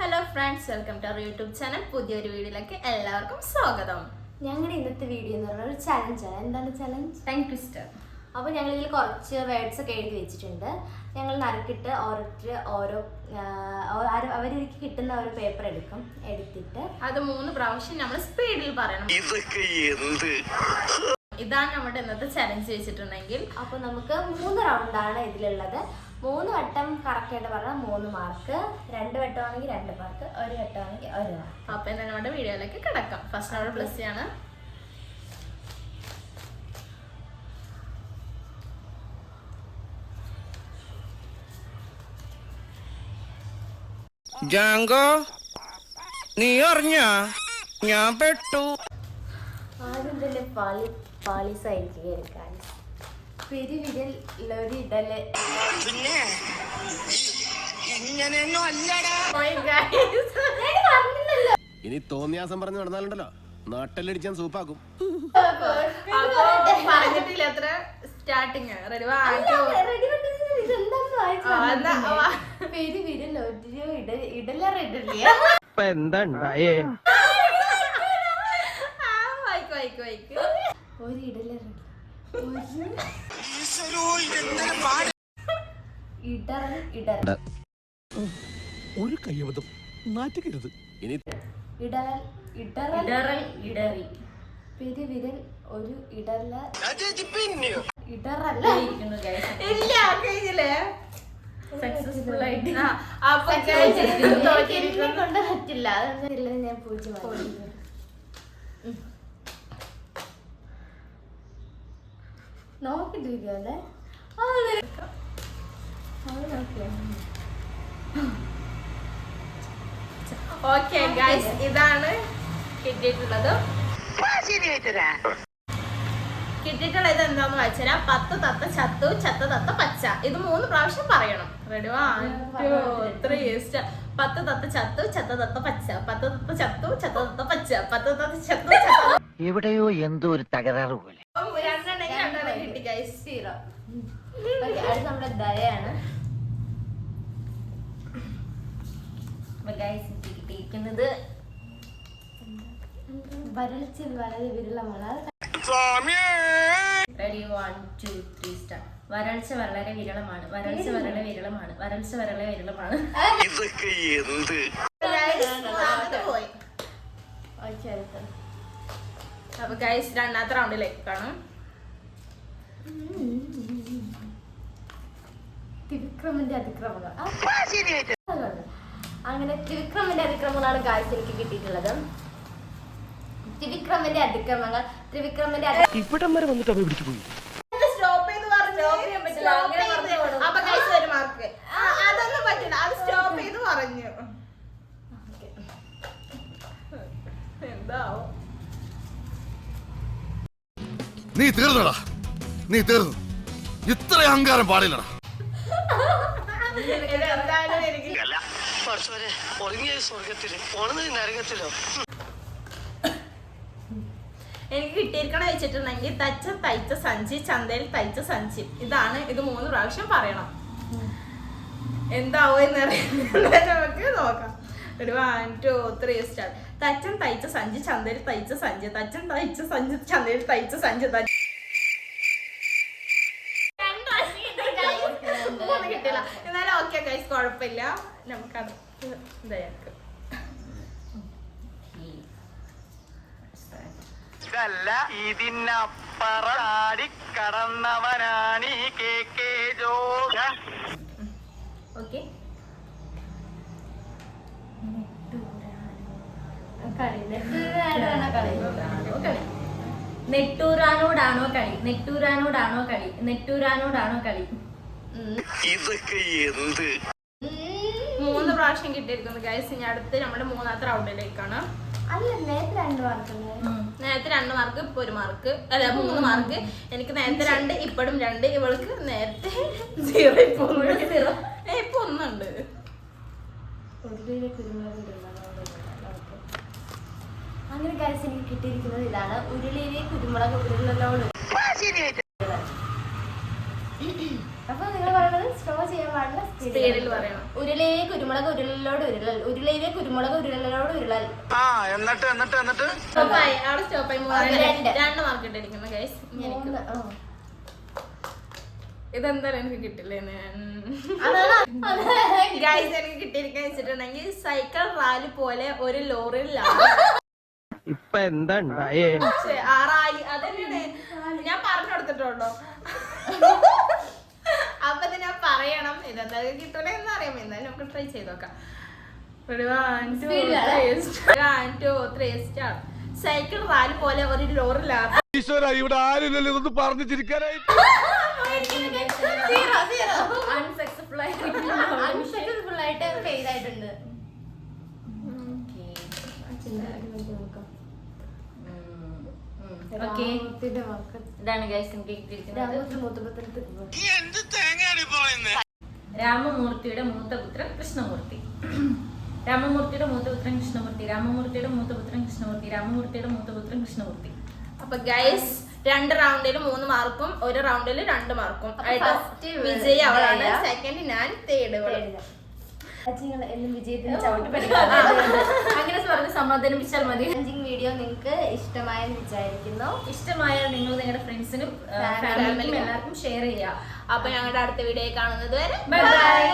Hello friends, welcome to our YouTube channel. പുതിയൊരു വീഡിയോയിലേക്ക് എല്ലാവർക്കും സ്വാഗതം. ഞങ്ങളുടെ ഇന്നത്തെ വീഡിയോ എന്ന് പറഞ്ഞാൽ ഒരു ചലഞ്ചാണ്. എന്താണ് ചലഞ്ച്? Tongue twister. അപ്പോൾ ഞങ്ങളിതിൽ കുറച്ച് വേർഡ്സ് ഒക്കെ എഴുതി വെച്ചിട്ടുണ്ട്. ഞങ്ങൾ നറുക്കിട്ട് അവർക്ക് കിട്ടുന്ന ഒരു പേപ്പർ എടുത്തിട്ട് അത് 3 പ്രാവശ്യം നമ്മൾ സ്പീഡിൽ പറയണം. ഇതാണ് നമ്മുടെ ഇന്നത്തെ ചലഞ്ച് വെച്ചിട്ടുണ്ടെങ്കിൽ. അപ്പോൾ നമുക്ക് 3 റൗണ്ടാണ് ഇതിലുള്ളത്. 3 വട്ടം കറക്റ്റായിട്ട് പറഞ്ഞാൽ 3 മാർക്ക്, 2 വട്ടമാണെങ്കിൽ 2 മാർക്ക്, 1 വട്ടമാണെങ്കിൽ 1 മാർക്ക്. അപ്പോൾ എന്താ നമ്മുടെ വീഡിയോയിലേക്ക് കിടക്കാം. ഫസ്റ്റ് നമ്മൾ പ്ലസ് ആണ്. ജാങ്കോ, നീ അറിഞ്ഞ ഞാൻ പെട്ടു. ആദ്യം തന്നെ പാളിസായിരിക്കും കേൾക്കാൻ. പെരുവിരൽ ലൊരിടല്. ഇനി തോന്നിയാസം പറഞ്ഞു നടന്നാലുണ്ടല്ലോ നാട്ടിലടിച്ചാൻ സൂപ്പാക്കും. പറഞ്ഞിട്ടില്ല എത്ര സ്റ്റാർട്ടിങ്. പെരുവിരൽ ഇടലറിയിട്ടില്ല. എന്താ ഉണ്ടായേ? ഒരു ഇടലറി ഒരു കയ്യബദ്ധം നാറ്റുകരുത്. ഇനി ഇടറി പെരുവിരൽ ഒരു ഇടറല്ല. സക്സസ്ഫുൾ ആയിട്ട് കൊണ്ട് പറ്റില്ല. അതൊന്നും ഞാൻ പൂജ്യം നോക്കിട്ടിരിക്കല്ലേ. ഓക്കെ ഗൈസ്, ഇതാണ് കിട്ടിയിട്ടുള്ളത്. കിട്ടിയിട്ടുള്ളത് എന്താന്ന് വെച്ചാൽ 10 തത്ത ചത്തു, ചത്ത തത്ത പച്ച. ഇത് 3 പ്രാവശ്യം പറയണം. റെഡി? 1 2 3 സ്റ്റാർട്ട്. 10 തത്ത ചത്തു, ചത്ത തത്ത പച്ച. 10 തത്ത ചത്തു, ചത്ത തത്ത പച്ച. 10 തത്ത ചത്തു, എവിടെയോ എന്തോ ഒരു തകരാറ് പോലെ. രണ്ടെണ്ണം കിട്ടി ഗൈസ്. 0. അത് നമ്മുടെ ദയാണ്. ഗൈസ് കിട്ടിയിരിക്കുന്നത് വരൾച്ച വളരെ വിരളമാണ്. റെഡി? 1 2 3 സ്റ്റാർട്ട്. വരൾച്ച വളരെ വിരളമാണ്. വരൾച്ച വളരെ വിരളമാണ്. വരൾച്ച വളരെ വിരളമാണ്. പോയി. അപ്പൊ ഗൈസ് രണ്ടാമത്തെ റൗണ്ടിലേക്ക് കാണും. ത്രിവിക്രമന്റെ അതിക്രമങ്ങൾ. അങ്ങനെ ത്രിവിക്രമന്റെ അതിക്രമങ്ങളാണ് ഗായ്സ് എനിക്ക് കിട്ടിയിട്ടുള്ളത്. ത്രിവിക്രമന്റെ അതിക്രമങ്ങൾ. ഇവിടം വരെ വന്നിട്ട് അവ പിടിച്ചു പോയി. സ്റ്റോപ്പ് ചെയ്ത് പറഞ്ഞു. അപ്പൊ ഗൈസ് ഒരു മാർക്ക്. അതൊന്നും പറ്റില്ല. അത് സ്റ്റോപ്പ് ചെയ്ത് പറഞ്ഞു. എന്താവും? നീ തീർന്നടാ, നീ തീർന്നു. ഇത്ര അഹങ്കാരം പാടില്ലടാ. എന്തായാലും എനിക്ക് കിട്ടിയിരിക്കണ വെച്ചിട്ടുണ്ടെങ്കിൽ തയ്ച്ച സഞ്ചി, ചന്തയിൽ തയ്ച്ച സഞ്ചി. ഇതാണ്. ഇത് 3 പ്രാവശ്യം പറയണം. എന്താവോ എന്നറിയാം. നമുക്ക് നോക്കാം. ഒരു 1 2 3 സ്റ്റാർട്ട്. തച്ചൻ തയ്ച്ച സഞ്ചി, ചന്തയിൽ തയ്ച്ച സഞ്ചി. തച്ചൻ തയ്ച്ച സഞ്ചി, ചന്തയിൽ തയ്ച്ച സഞ്ചി. കിട്ടില്ല. എന്നാലും ഓക്കെ ഗൈസ്, കുഴപ്പമില്ല. നമുക്ക് അടുത്ത് ഇതായിരിക്കും. ഇതിനപ്പറടിക്കടന്നവനാണ് ഓക്കെ. നെട്ടൂരാനോടാണോ കളി? നെട്ടൂരാനോടാണോ കളി? നെട്ടൂരാനോടാണോ കളി? ഇതൊക്കെ എന്ത്? 3 പ്രാവശ്യം കിട്ടിയിരിക്കുന്നു ഗൈസ്. ഇനി അടുത്ത് നമ്മുടെ 3ാമത്തെ റൗണ്ടിലേക്കാണ്. അല്ല, നേരത്തെ 2 മാർക്ക്. നേരത്തെ 2 മാർക്ക്, ഇപ്പൊ 1 മാർക്ക്. അല്ല, 3 മാർക്ക്. എനിക്ക് നേരത്തെ 2, ഇപ്പോഴും 2. ഇവൾക്ക് നേരത്തെ 0. ഇപ്പൊ 1 ഉണ്ട്. അങ്ങനെ ഗൈസ് എനിക്ക് കിട്ടിയിരിക്കുന്നത് ഇതാണ്. ഉരുളിയിലെ കുരുമുളക് ഉരുളലോട്. അപ്പൊ നിങ്ങൾ പറയുന്നത് സ്ലോ ചെയ്യാൻ പാടില്ല, സ്പീഡിൽ പറയണം. ഉരുളേ കുരുമുളക് ഉരുളലോട് ഉരുളൽ, ഉരുളയിലെ കുരുമുളക് ഉരുളലോട് ഉരുളൽ. സ്റ്റോപ്പായി, അവിടെ സ്റ്റോപ്പായി. രണ്ട്. 2 മാർക്ക് ഇട്ടിരിക്കുന്നു ഗൈസ്. മൂന്ന്, ഇതെന്തായാലും എനിക്ക് കിട്ടില്ലേ അതാണ് ഗൈസ്. എനിക്ക് കിട്ടിയിരിക്കാൻ വെച്ചിട്ടുണ്ടെങ്കിൽ സൈക്കിൾ റാലി പോലെ ഒരു ലോറിയിൽ ഇപ്പൊ എന്താ ഉണ്ടായേ? ആ റാലി അതന്നെയാണ് ഞാൻ പറഞ്ഞു കൊടുത്തിട്ടുണ്ടോ. അപ്പൊ ഇത് ഞാൻ പറയണം. ഇതെന്തായാലും കിട്ടൂല എന്ന് അറിയാം. എന്തായാലും നമുക്ക് ട്രൈ ചെയ്ത് നോക്കാം. 1 2 3 സ്റ്റാർട്ട്. സൈക്കിൾ റാലി പോലെ ഒരു ലോറിയിലാണ്. ഇവിടെ ആരില്ലല്ലോ ഇതൊന്ന് പറഞ്ഞു ചിരിക്കാനായി. അൺസക്സസ്ഫുൾ ആയിട്ട് ഫെയിൽ ആയിട്ടുണ്ട്. ഇതാണ് ഗൈസ് എനിക്ക് കിട്ടിയിരിക്കുന്നത്. രാമമൂർത്തിയുടെ മൂത്തപുത്രൻ കൃഷ്ണമൂർത്തി. രാമമൂർത്തിയുടെ മൂത്തപുത്രൻ കൃഷ്ണമൂർത്തി. രാമമൂർത്തിയുടെ മൂത്തപുത്രൻ കൃഷ്ണമൂർത്തി. രാമമൂർത്തിയുടെ മൂത്തപുത്രൻ കൃഷ്ണമൂർത്തി. അപ്പൊ ഗൈസ് 2 റൗണ്ടിൽ 3 മാർക്കും 1 റൗണ്ടിൽ 2 മാർക്കും ആയിട്ട് വിജയ് അവളാണ്. സെക്കൻഡ് ഞാൻ, തേർഡ് എന്നും വിജയത്തിന് ചവിട്ടി അങ്ങനെ പറഞ്ഞ് സമാധാനിപ്പിച്ചാൽ മതി. വീഡിയോ നിങ്ങൾക്ക് ഇഷ്ടമായെന്ന് വിചാരിക്കുന്നു. ഇഷ്ടമായാൽ നിങ്ങൾ നിങ്ങളുടെ ഫ്രണ്ട്സിനും ഫാമിലിക്കും എല്ലാവർക്കും ഷെയർ ചെയ്യുക. അപ്പൊ ഞങ്ങളുടെ അടുത്ത വീഡിയോ കാണുന്നത് വരെ ബൈ ബൈ.